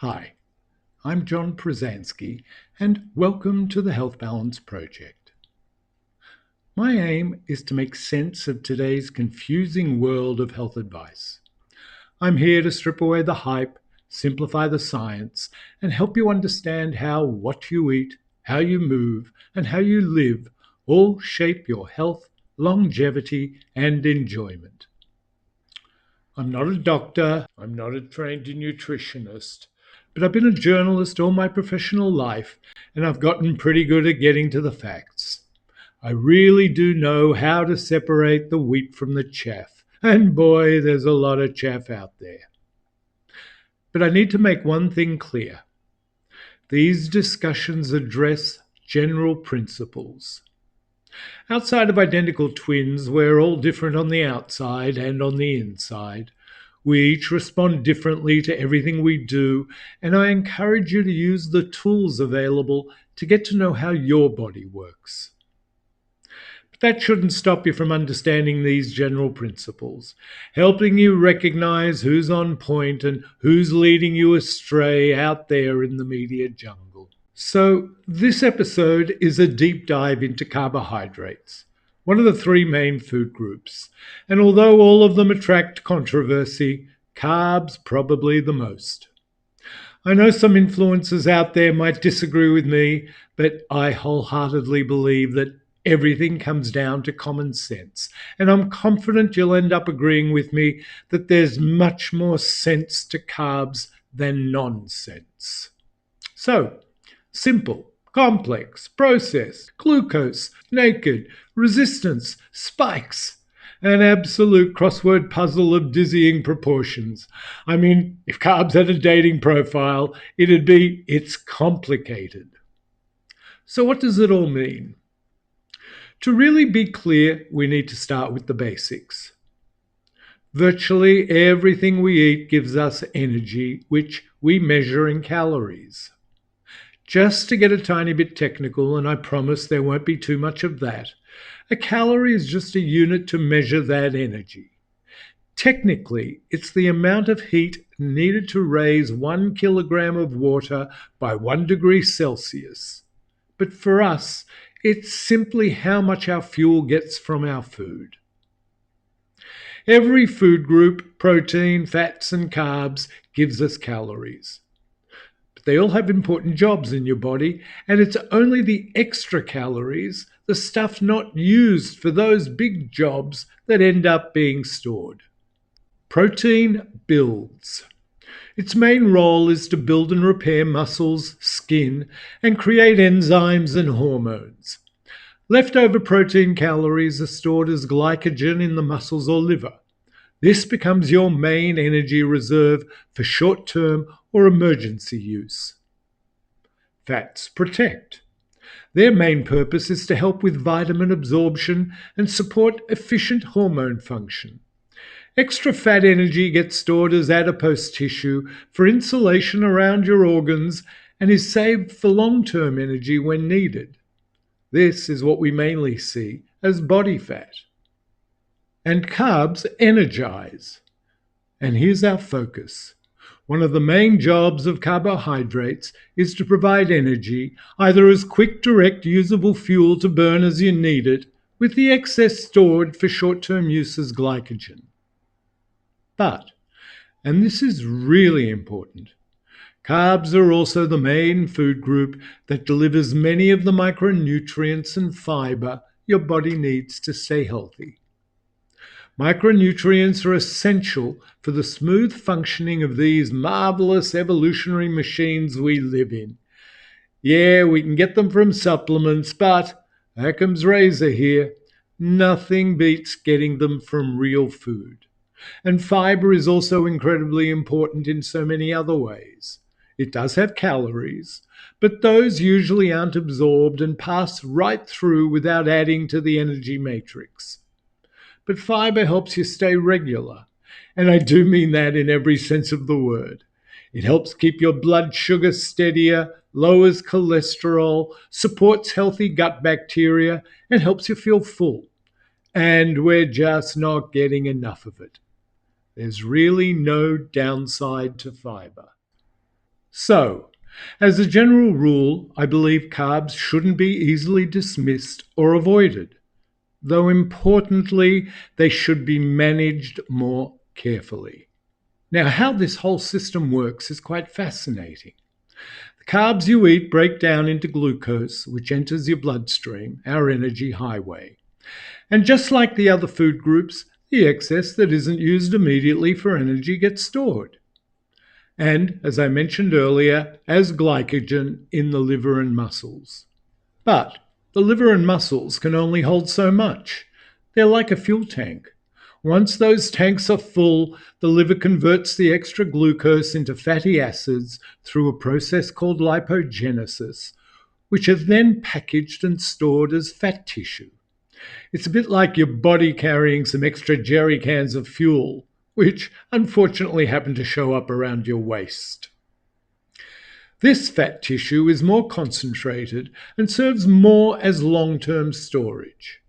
Hi, I'm John Pruzanski, and welcome to the Health Balance Project. My aim is to make sense of today's confusing world of health advice. I'm here to strip away the hype, simplify the science, and help you understand how what you eat, how you move, and how you live all shape your health, longevity, and enjoyment. I'm not a doctor, I'm not a trained nutritionist, but I've been a journalist all my professional life, and I've gotten pretty good at getting to the facts. I really do know how to separate the wheat from the chaff, and boy, there's a lot of chaff out there. But I need to make one thing clear. These discussions address general principles. Outside of identical twins, we're all different on the outside and on the inside. We each respond differently to everything we do, and I encourage you to use the tools available to get to know how your body works. But that shouldn't stop you from understanding these general principles, helping you recognize who's on point and who's leading you astray out there in the media jungle. So, this episode is a deep dive into carbohydrates, one of the three main food groups. And although all of them attract controversy, carbs probably the most. I know some influencers out there might disagree with me, but I wholeheartedly believe that everything comes down to common sense. And I'm confident you'll end up agreeing with me that there's much more sense to carbs than nonsense. So, simple, complex, processed, glucose, naked, resistance, spikes. An absolute crossword puzzle of dizzying proportions. I mean, if carbs had a dating profile, it'd be it's complicated. So, what does it all mean? To really be clear, we need to start with the basics. Virtually everything we eat gives us energy, which we measure in calories. Just to get a tiny bit technical, and I promise there won't be too much of that, a calorie is just a unit to measure that energy. Technically, it's the amount of heat needed to raise 1 kilogram of water by 1 degree Celsius. But for us, it's simply how much our fuel gets from our food. Every food group, protein, fats, and carbs, gives us calories. They all have important jobs in your body, and it's only the extra calories, the stuff not used for those big jobs, that end up being stored. Protein builds. Its main role is to build and repair muscles, skin, and create enzymes and hormones. Leftover protein calories are stored as glycogen in the muscles or liver. This becomes your main energy reserve for short-term or emergency use. Fats protect. Their main purpose is to help with vitamin absorption and support efficient hormone function. Extra fat energy gets stored as adipose tissue for insulation around your organs and is saved for long-term energy when needed. This is what we mainly see as body fat. And carbs energize. And here's our focus. One of the main jobs of carbohydrates is to provide energy, either as quick, direct, usable fuel to burn as you need it, with the excess stored for short-term use as glycogen. But, and this is really important, carbs are also the main food group that delivers many of the micronutrients and fiber your body needs to stay healthy. Micronutrients are essential for the smooth functioning of these marvelous evolutionary machines we live in. Yeah, we can get them from supplements, but Occam's razor here. Nothing beats getting them from real food. And fiber is also incredibly important in so many other ways. It does have calories, but those usually aren't absorbed and pass right through without adding to the energy matrix. But fiber helps you stay regular, and I do mean that in every sense of the word. It helps keep your blood sugar steadier, lowers cholesterol, supports healthy gut bacteria, and helps you feel full. And we're just not getting enough of it. There's really no downside to fiber. So, as a general rule, I believe carbs shouldn't be easily dismissed or avoided, though importantly, they should be managed more carefully. Now, how this whole system works is quite fascinating. The carbs you eat break down into glucose, which enters your bloodstream, our energy highway. And just like the other food groups, the excess that isn't used immediately for energy gets stored. And, as I mentioned earlier, as glycogen in the liver and muscles. But the liver and muscles can only hold so much. They're like a fuel tank. Once those tanks are full, the liver converts the extra glucose into fatty acids through a process called lipogenesis, which are then packaged and stored as fat tissue. It's a bit like your body carrying some extra jerry cans of fuel, which unfortunately happen to show up around your waist. This fat tissue is more concentrated and serves more as long-term storage.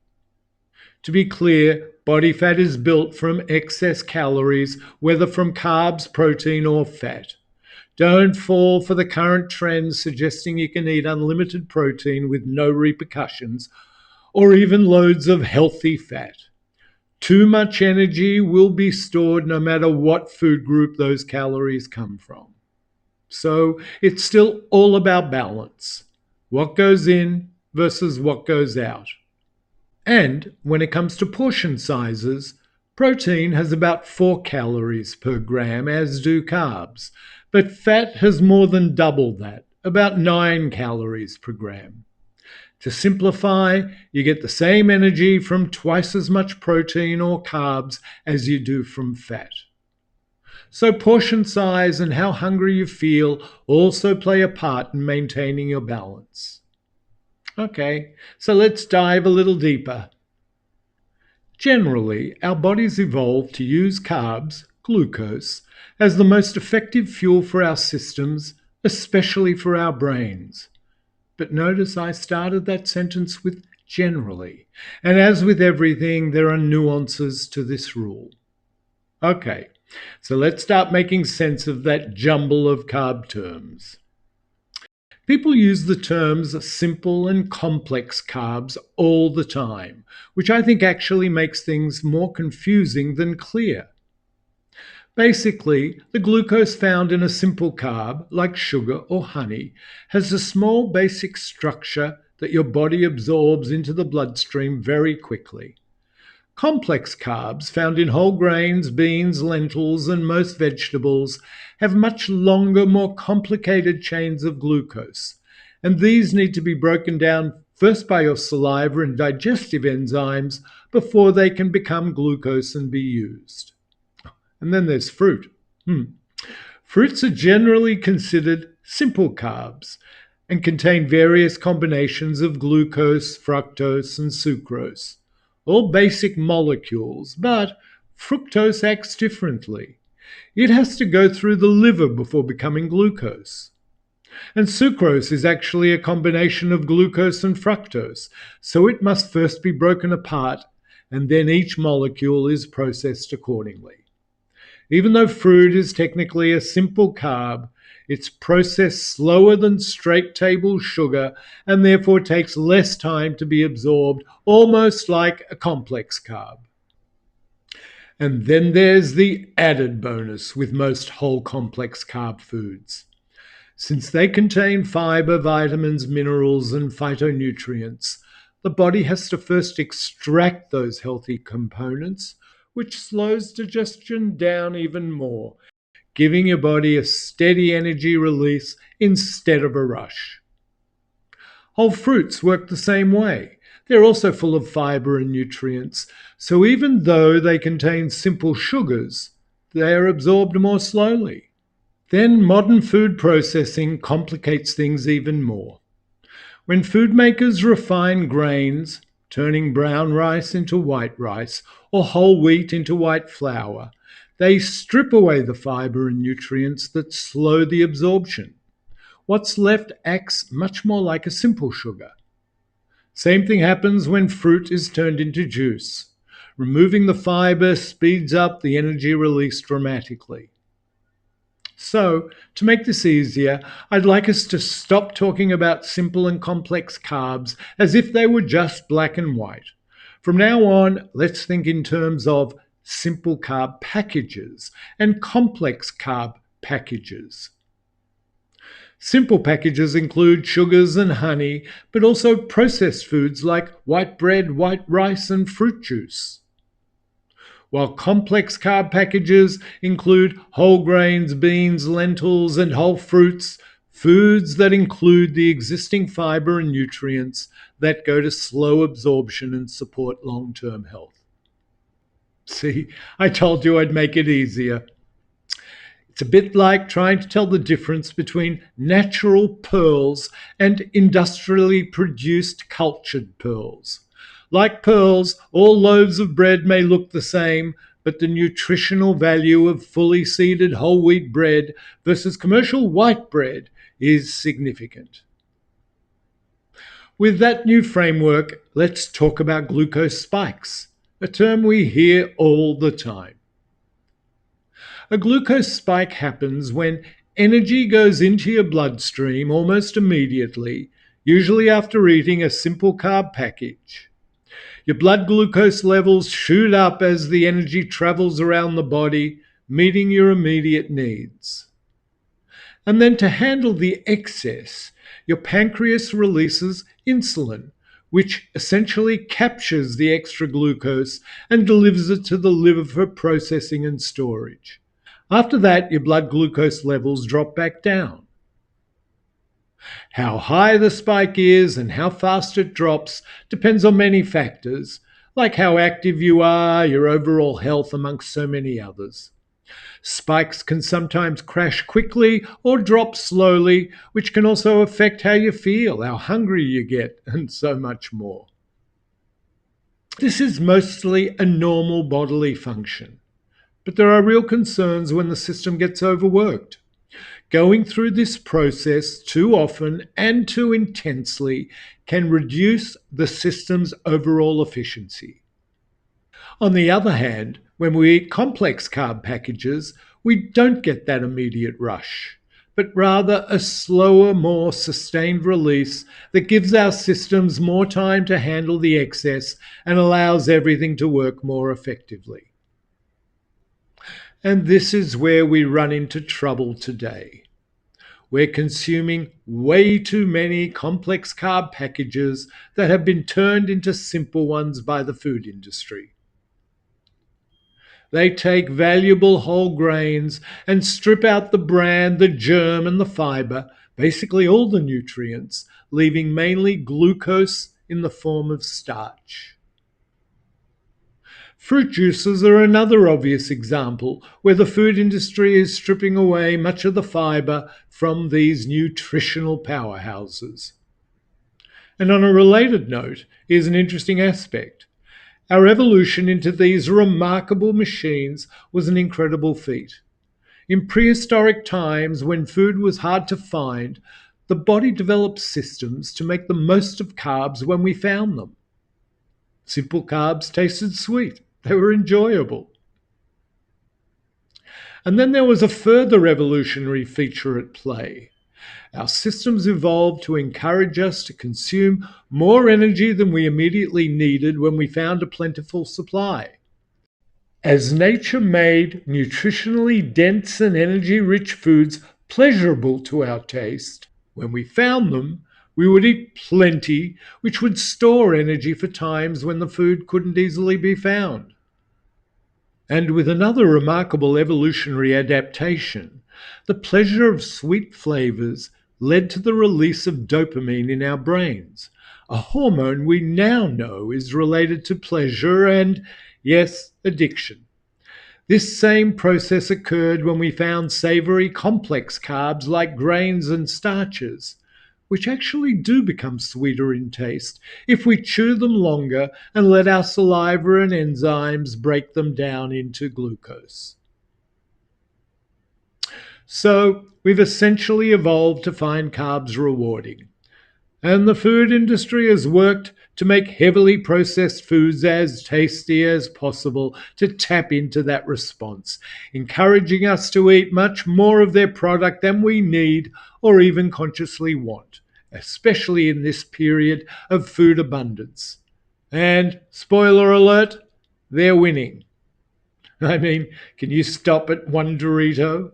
To be clear, body fat is built from excess calories, whether from carbs, protein, or fat. Don't fall for the current trends suggesting you can eat unlimited protein with no repercussions, or even loads of healthy fat. Too much energy will be stored no matter what food group those calories come from. So it's still all about balance. What goes in versus what goes out. And when it comes to portion sizes, protein has about 4 calories per gram, as do carbs. But fat has more than double that, about 9 calories per gram. To simplify, you get the same energy from twice as much protein or carbs as you do from fat. So portion size and how hungry you feel also play a part in maintaining your balance. Okay, so let's dive a little deeper. Generally, our bodies evolved to use carbs, glucose, as the most effective fuel for our systems, especially for our brains. But notice I started that sentence with generally. And as with everything, there are nuances to this rule. Okay, so let's start making sense of that jumble of carb terms. People use the terms simple and complex carbs all the time, which I think actually makes things more confusing than clear. Basically, the glucose found in a simple carb, like sugar or honey, has a small basic structure that your body absorbs into the bloodstream very quickly. Complex carbs found in whole grains, beans, lentils, and most vegetables have much longer, more complicated chains of glucose, and these need to be broken down first by your saliva and digestive enzymes before they can become glucose and be used. And then there's fruit. Fruits are generally considered simple carbs and contain various combinations of glucose, fructose, and sucrose. All basic molecules, but fructose acts differently. It has to go through the liver before becoming glucose. And sucrose is actually a combination of glucose and fructose, so it must first be broken apart, and then each molecule is processed accordingly. Even though fruit is technically a simple carb, it's processed slower than straight table sugar and therefore takes less time to be absorbed, almost like a complex carb. And then there's the added bonus with most whole complex carb foods. Since they contain fiber, vitamins, minerals, and phytonutrients, the body has to first extract those healthy components, which slows digestion down even more, giving your body a steady energy release instead of a rush. Whole fruits work the same way. They're also full of fiber and nutrients, so even though they contain simple sugars, they are absorbed more slowly. Then modern food processing complicates things even more. When food makers refine grains, turning brown rice into white rice or whole wheat into white flour, they strip away the fiber and nutrients that slow the absorption. What's left acts much more like a simple sugar. Same thing happens when fruit is turned into juice. Removing the fiber speeds up the energy release dramatically. So, to make this easier, I'd like us to stop talking about simple and complex carbs as if they were just black and white. From now on, let's think in terms of simple carb packages and complex carb packages. Simple packages include sugars and honey, but also processed foods like white bread, white rice, and fruit juice. While complex carb packages include whole grains, beans, lentils, and whole fruits, foods that include the existing fiber and nutrients that go to slow absorption and support long term health. See, I told you I'd make it easier. It's a bit like trying to tell the difference between natural pearls and industrially produced cultured pearls. Like pearls, all loaves of bread may look the same, but the nutritional value of fully seeded whole wheat bread versus commercial white bread is significant. With that new framework, let's talk about glucose spikes, a term we hear all the time. A glucose spike happens when energy goes into your bloodstream almost immediately, usually after eating a simple carb package. Your blood glucose levels shoot up as the energy travels around the body, meeting your immediate needs. And then to handle the excess, your pancreas releases insulin, which essentially captures the extra glucose and delivers it to the liver for processing and storage. After that, your blood glucose levels drop back down. How high the spike is and how fast it drops depends on many factors, like how active you are, your overall health, amongst so many others. Spikes can sometimes crash quickly or drop slowly, which can also affect how you feel, how hungry you get, and so much more. This is mostly a normal bodily function, but there are real concerns when the system gets overworked. Going through this process too often and too intensely can reduce the system's overall efficiency. On the other hand, when we eat complex carb packages, we don't get that immediate rush, but rather a slower, more sustained release that gives our systems more time to handle the excess and allows everything to work more effectively. And this is where we run into trouble today. We're consuming way too many complex carb packages that have been turned into simple ones by the food industry. They take valuable whole grains and strip out the bran, the germ, and the fiber, basically all the nutrients, leaving mainly glucose in the form of starch. Fruit juices are another obvious example where the food industry is stripping away much of the fiber from these nutritional powerhouses. And on a related note, here's an interesting aspect. Our evolution into these remarkable machines was an incredible feat. In prehistoric times, when food was hard to find, the body developed systems to make the most of carbs when we found them. Simple carbs tasted sweet, they were enjoyable. And then there was a further evolutionary feature at play. Our systems evolved to encourage us to consume more energy than we immediately needed when we found a plentiful supply. As nature made nutritionally dense and energy rich foods pleasurable to our taste, when we found them, we would eat plenty, which would store energy for times when the food couldn't easily be found. And with another remarkable evolutionary adaptation, the pleasure of sweet flavors led to the release of dopamine in our brains, a hormone we now know is related to pleasure and, yes, addiction. This same process occurred when we found savory complex carbs like grains and starches, which actually do become sweeter in taste if we chew them longer and let our saliva and enzymes break them down into glucose. So, we've essentially evolved to find carbs rewarding. And the food industry has worked to make heavily processed foods as tasty as possible to tap into that response, encouraging us to eat much more of their product than we need or even consciously want, especially in this period of food abundance. And spoiler alert, they're winning. I mean, can you stop at one Dorito?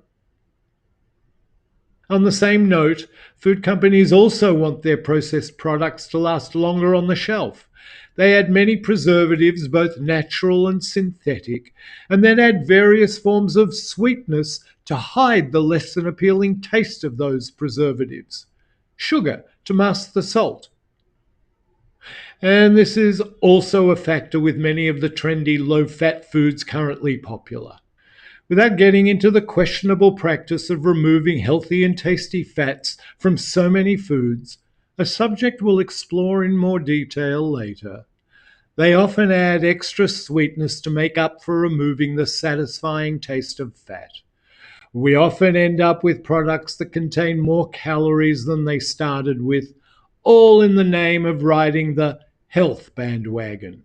On the same note, food companies also want their processed products to last longer on the shelf. They add many preservatives, both natural and synthetic, and then add various forms of sweetness to hide the less than appealing taste of those preservatives. Sugar to mask the salt. And this is also a factor with many of the trendy low fat foods currently popular. Without getting into the questionable practice of removing healthy and tasty fats from so many foods, a subject we'll explore in more detail later, they often add extra sweetness to make up for removing the satisfying taste of fat. We often end up with products that contain more calories than they started with, all in the name of riding the health bandwagon.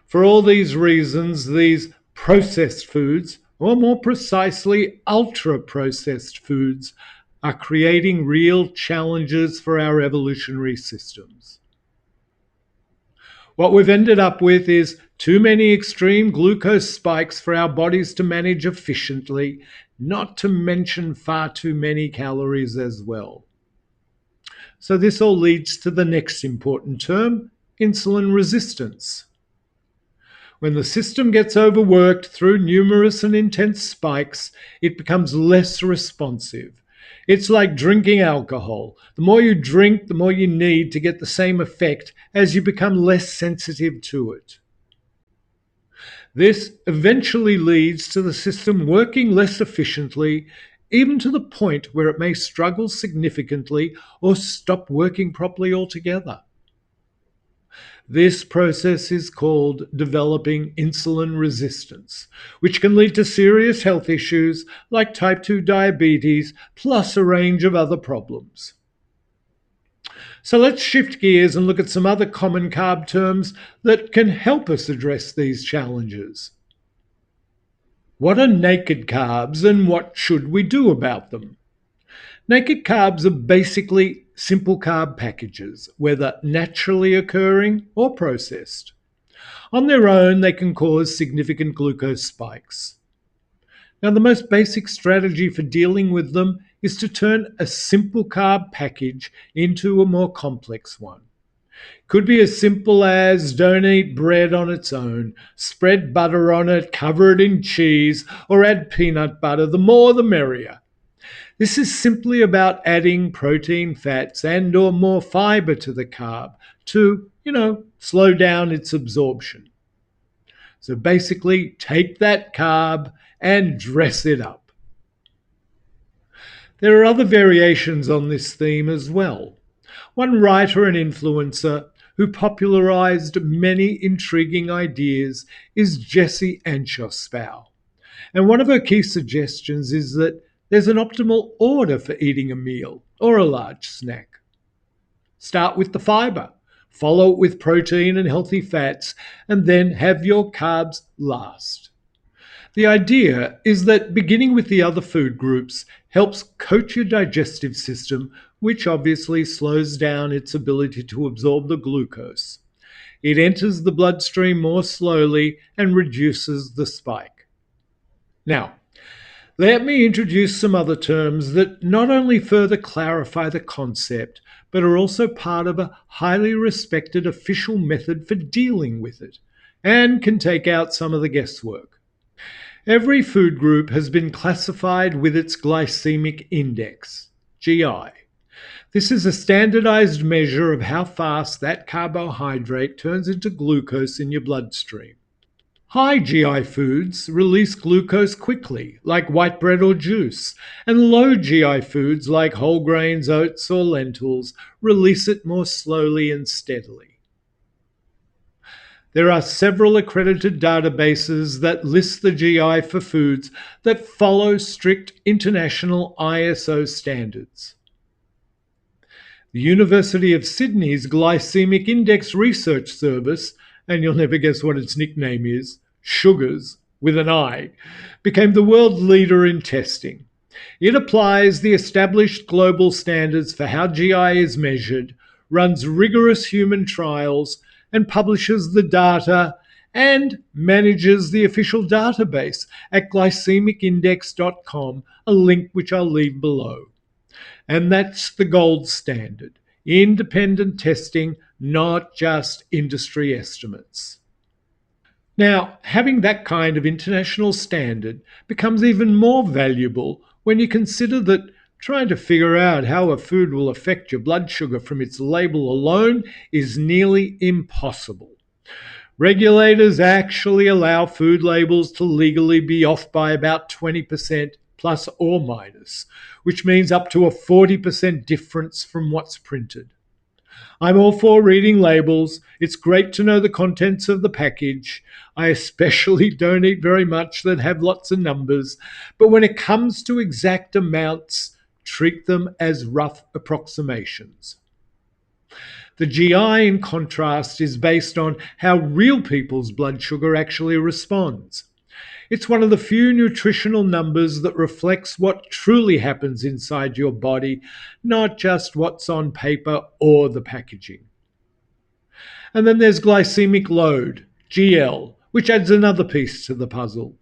For all these reasons, these processed foods, or more precisely, ultra processed foods, are creating real challenges for our evolutionary systems. What we've ended up with is too many extreme glucose spikes for our bodies to manage efficiently, not to mention far too many calories as well. So, this all leads to the next important term, insulin resistance. When the system gets overworked through numerous and intense spikes, it becomes less responsive. It's like drinking alcohol. The more you drink, the more you need to get the same effect as you become less sensitive to it. This eventually leads to the system working less efficiently, even to the point where it may struggle significantly or stop working properly altogether. This process is called developing insulin resistance, which can lead to serious health issues like type 2 diabetes, plus a range of other problems. So let's shift gears and look at some other common carb terms that can help us address these challenges. What are naked carbs and what should we do about them? Naked carbs are basically simple carb packages, whether naturally occurring or processed. On their own, they can cause significant glucose spikes. Now, the most basic strategy for dealing with them is to turn a simple carb package into a more complex one. Could be as simple as don't eat bread on its own, spread butter on it, cover it in cheese, or add peanut butter. The more the merrier. This is simply about adding protein, fats, and or more fiber to the carb to, slow down its absorption. So basically, take that carb and dress it up. There are other variations on this theme as well. One writer and influencer who popularized many intriguing ideas is Jessie Anchospau. And one of her key suggestions is that there's an optimal order for eating a meal or a large snack. Start with the fiber, follow it with protein and healthy fats, and then have your carbs last. The idea is that beginning with the other food groups helps coach your digestive system, which obviously slows down its ability to absorb the glucose. It enters the bloodstream more slowly and reduces the spike. Now, let me introduce some other terms that not only further clarify the concept, but are also part of a highly respected official method for dealing with it, and can take out some of the guesswork. Every food group has been classified with its glycemic index, GI. This is a standardized measure of how fast that carbohydrate turns into glucose in your bloodstream. High GI foods release glucose quickly, like white bread or juice, and low GI foods like whole grains, oats, or lentils release it more slowly and steadily. There are several accredited databases that list the GI for foods that follow strict international ISO standards. The University of Sydney's Glycemic Index Research Service, and you'll never guess what its nickname is, Sugars, with an I, became the world leader in testing. It applies the established global standards for how GI is measured, runs rigorous human trials, and publishes the data and manages the official database at glycemicindex.com, a link which I'll leave below. And that's the gold standard. Independent testing, not just industry estimates. Now, having that kind of international standard becomes even more valuable when you consider that trying to figure out how a food will affect your blood sugar from its label alone is nearly impossible. Regulators actually allow food labels to legally be off by about 20% plus or minus, which means up to a 40% difference from what's printed. I'm all for reading labels. It's great to know the contents of the package. I especially don't eat very much that have lots of numbers. But when it comes to exact amounts, treat them as rough approximations. The GI, in contrast, is based on how real people's blood sugar actually responds. It's one of the few nutritional numbers that reflects what truly happens inside your body, not just what's on paper or the packaging. And then there's glycemic load, GL, which adds another piece to the puzzle.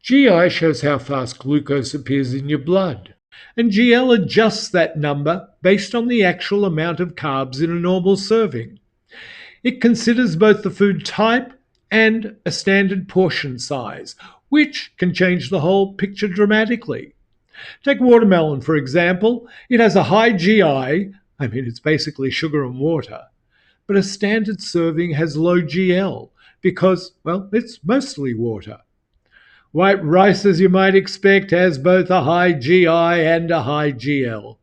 GI shows how fast glucose appears in your blood, and GL adjusts that number based on the actual amount of carbs in a normal serving. It considers both the food type and a standard portion size, which can change the whole picture dramatically. Take watermelon, for example. It has a high GI, it's basically sugar and water, but a standard serving has low GL because, it's mostly water. White rice, as you might expect, has both a high GI and a high GL.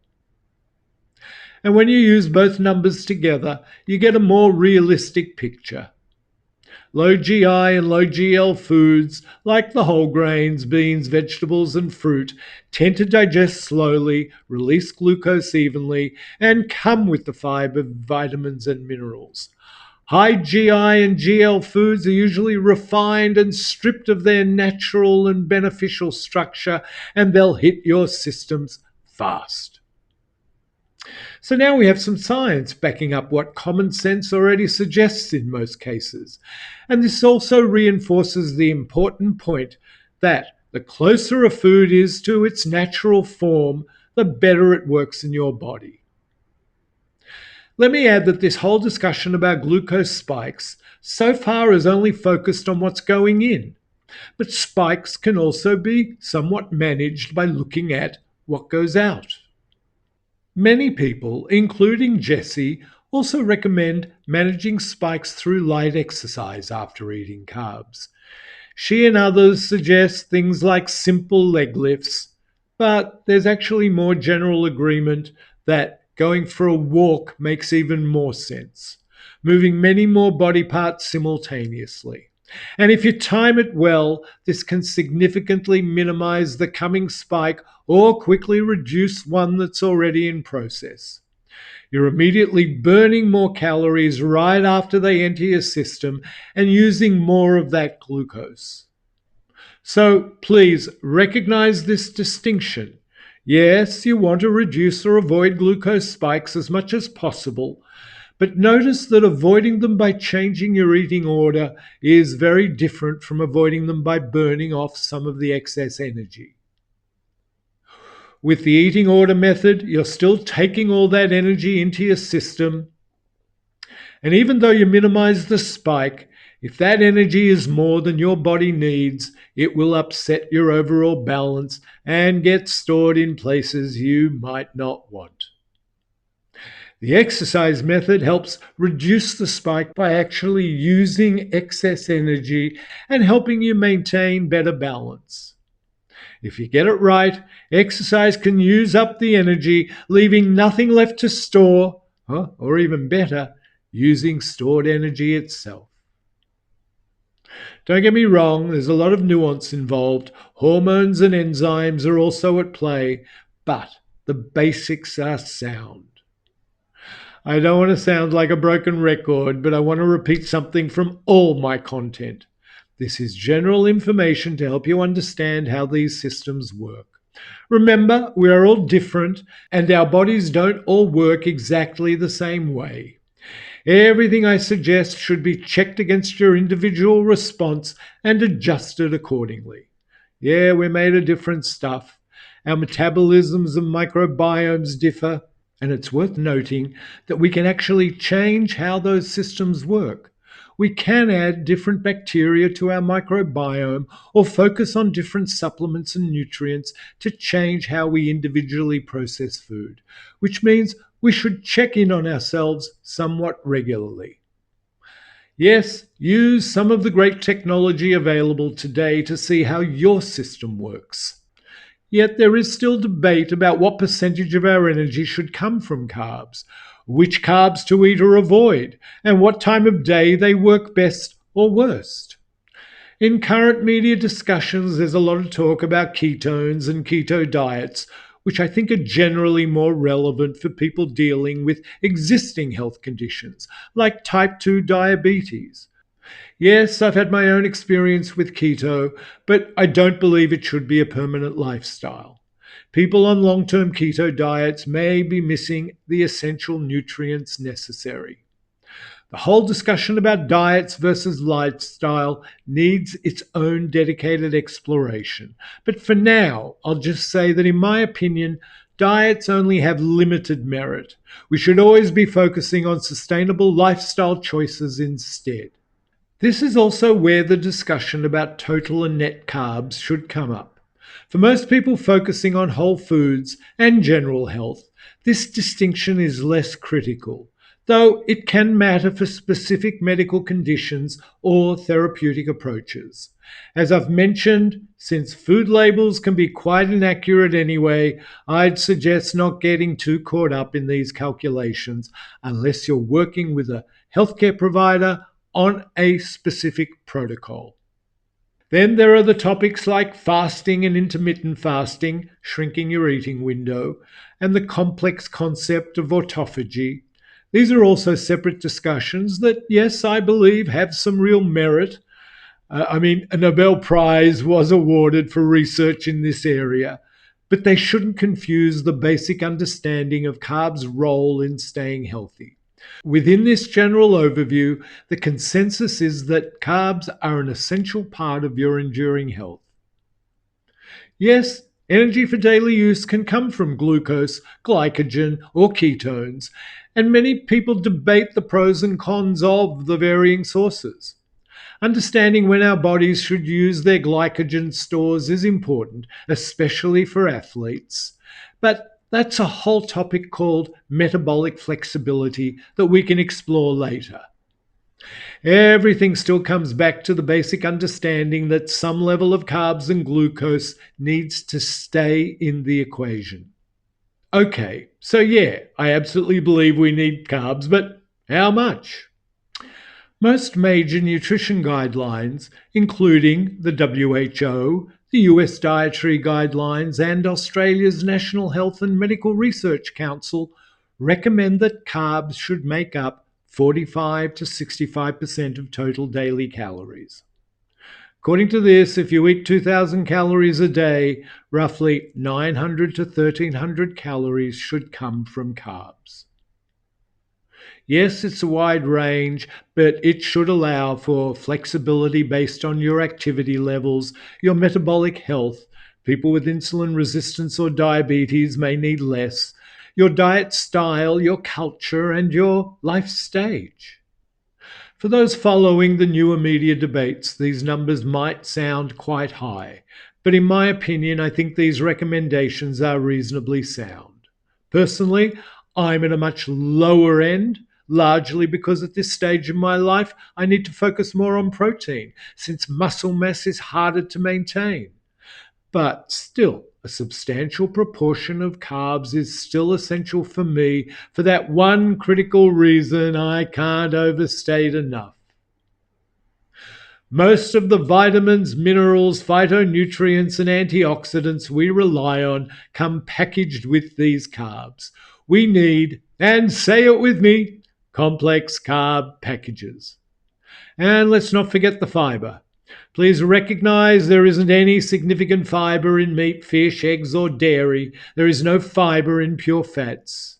And when you use both numbers together, you get a more realistic picture. Low GI and low GL foods, like the whole grains, beans, vegetables, and fruit, tend to digest slowly, release glucose evenly, and come with the fiber, vitamins, and minerals. High GI and GL foods are usually refined and stripped of their natural and beneficial structure, and they'll hit your systems fast. So now we have some science backing up what common sense already suggests in most cases. And this also reinforces the important point that the closer a food is to its natural form, the better it works in your body. Let me add that this whole discussion about glucose spikes so far has only focused on what's going in. But spikes can also be somewhat managed by looking at what goes out. Many people, including Jessie, also recommend managing spikes through light exercise after eating carbs. She and others suggest things like simple leg lifts, but there's actually more general agreement that going for a walk makes even more sense, moving many more body parts simultaneously. And if you time it well, this can significantly minimize the coming spike or quickly reduce one that's already in process. You're immediately burning more calories right after they enter your system and using more of that glucose. So please recognize this distinction. Yes, you want to reduce or avoid glucose spikes as much as possible, but notice that avoiding them by changing your eating order is very different from avoiding them by burning off some of the excess energy. With the eating order method, you're still taking all that energy into your system. And even though you minimize the spike, if that energy is more than your body needs, it will upset your overall balance and get stored in places you might not want. The exercise method helps reduce the spike by actually using excess energy and helping you maintain better balance. If you get it right, exercise can use up the energy, leaving nothing left to store, or even better, using stored energy itself. Don't get me wrong, there's a lot of nuance involved. Hormones and enzymes are also at play, but the basics are sound. I don't want to sound like a broken record, but I want to repeat something from all my content. This is general information to help you understand how these systems work. Remember, we are all different and our bodies don't all work exactly the same way. Everything I suggest should be checked against your individual response and adjusted accordingly. Yeah, we're made of different stuff. Our metabolisms and microbiomes differ, and it's worth noting that we can actually change how those systems work. We can add different bacteria to our microbiome or focus on different supplements and nutrients to change how we individually process food, which means we should check in on ourselves somewhat regularly. Yes, use some of the great technology available today to see how your system works. Yet there is still debate about what percentage of our energy should come from carbs, which carbs to eat or avoid, and what time of day they work best or worst. In current media discussions, there's a lot of talk about ketones and keto diets, which I think are generally more relevant for people dealing with existing health conditions, like type 2 diabetes. Yes, I've had my own experience with keto, but I don't believe it should be a permanent lifestyle. People on long term keto diets may be missing the essential nutrients necessary. The whole discussion about diets versus lifestyle needs its own dedicated exploration. But for now, I'll just say that in my opinion, diets only have limited merit. We should always be focusing on sustainable lifestyle choices instead. This is also where the discussion about total and net carbs should come up. For most people focusing on whole foods and general health, this distinction is less critical, though it can matter for specific medical conditions or therapeutic approaches. As I've mentioned, since food labels can be quite inaccurate anyway, I'd suggest not getting too caught up in these calculations unless you're working with a healthcare provider on a specific protocol. Then there are the topics like fasting and intermittent fasting, shrinking your eating window, and the complex concept of autophagy. These are also separate discussions that, yes, I believe have some real merit. A Nobel Prize was awarded for research in this area, but they shouldn't confuse the basic understanding of carbs' role in staying healthy. Within this general overview, the consensus is that carbs are an essential part of your enduring health. Yes, energy for daily use can come from glucose, glycogen, or ketones, and many people debate the pros and cons of the varying sources. Understanding when our bodies should use their glycogen stores is important, especially for athletes. But that's a whole topic called metabolic flexibility that we can explore later. Everything still comes back to the basic understanding that some level of carbs and glucose needs to stay in the equation. Okay, so yeah, I absolutely believe we need carbs, but how much? Most major nutrition guidelines, including the WHO, the US Dietary Guidelines, and Australia's National Health and Medical Research Council, recommend that carbs should make up 45 to 65% of total daily calories. According to this, if you eat 2,000 calories a day, roughly 900 to 1,300 calories should come from carbs. Yes, it's a wide range, but it should allow for flexibility based on your activity levels, your metabolic health. People with insulin resistance or diabetes may need less, your diet style, your culture, and your life stage. For those following the newer media debates, these numbers might sound quite high, but in my opinion, I think these recommendations are reasonably sound. Personally, I'm at a much lower end, largely because at this stage of my life, I need to focus more on protein, since muscle mass is harder to maintain. But still, a substantial proportion of carbs is still essential for me for that one critical reason I can't overstate enough. Most of the vitamins, minerals, phytonutrients, and antioxidants we rely on come packaged with these carbs. we need, and say it with me, complex carb packages. And let's not forget the fiber. Please recognize there isn't any significant fiber in meat, fish, eggs, or dairy. There is no fiber in pure fats.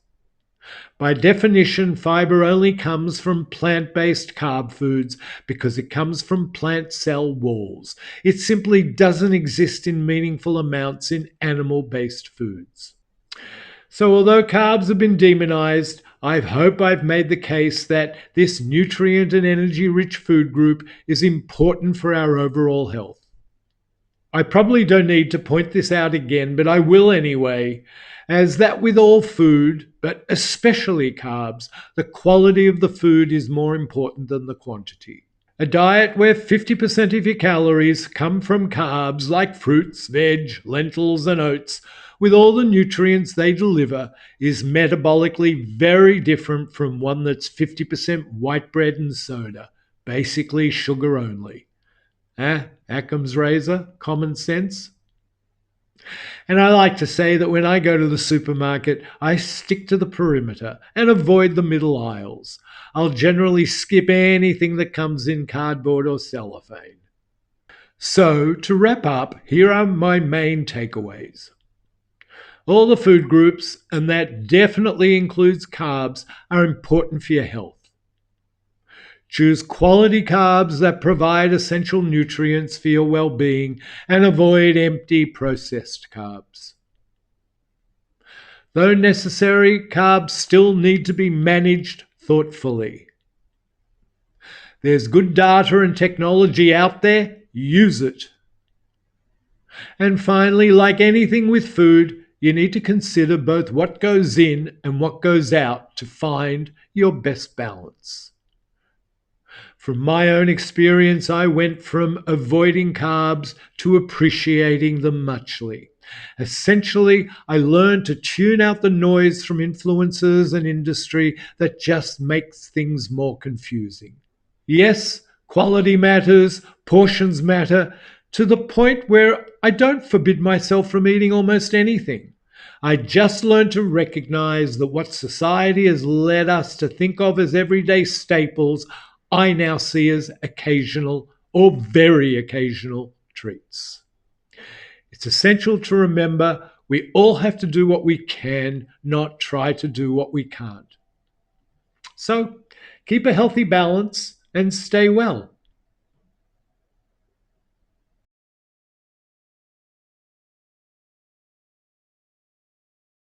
By definition, fiber only comes from plant-based carb foods because it comes from plant cell walls. It simply doesn't exist in meaningful amounts in animal-based foods. So although carbs have been demonized, I hope I've made the case that this nutrient and energy-rich food group is important for our overall health. I probably don't need to point this out again, but I will anyway, as that with all food, but especially carbs, the quality of the food is more important than the quantity. A diet where 50% of your calories come from carbs like fruits, veg, lentils, and oats, with all the nutrients they deliver, is metabolically very different from one that's 50% white bread and soda, basically sugar only. Occam's razor, common sense. And I like to say that when I go to the supermarket, I stick to the perimeter and avoid the middle aisles. I'll generally skip anything that comes in cardboard or cellophane. So, to wrap up, here are my main takeaways. All the food groups, and that definitely includes carbs, are important for your health. Choose quality carbs that provide essential nutrients for your well-being and avoid empty processed carbs. Though necessary, carbs still need to be managed thoughtfully. There's good data and technology out there, use it. And finally, like anything with food, you need to consider both what goes in and what goes out to find your best balance. From my own experience, I went from avoiding carbs to appreciating them muchly. Essentially, I learned to tune out the noise from influencers and industry that just makes things more confusing. Yes, quality matters, portions matter, to the point where I don't forbid myself from eating almost anything. I just learned to recognize that what society has led us to think of as everyday staples, I now see as occasional or very occasional treats. It's essential to remember we all have to do what we can, not try to do what we can't. So keep a healthy balance and stay well.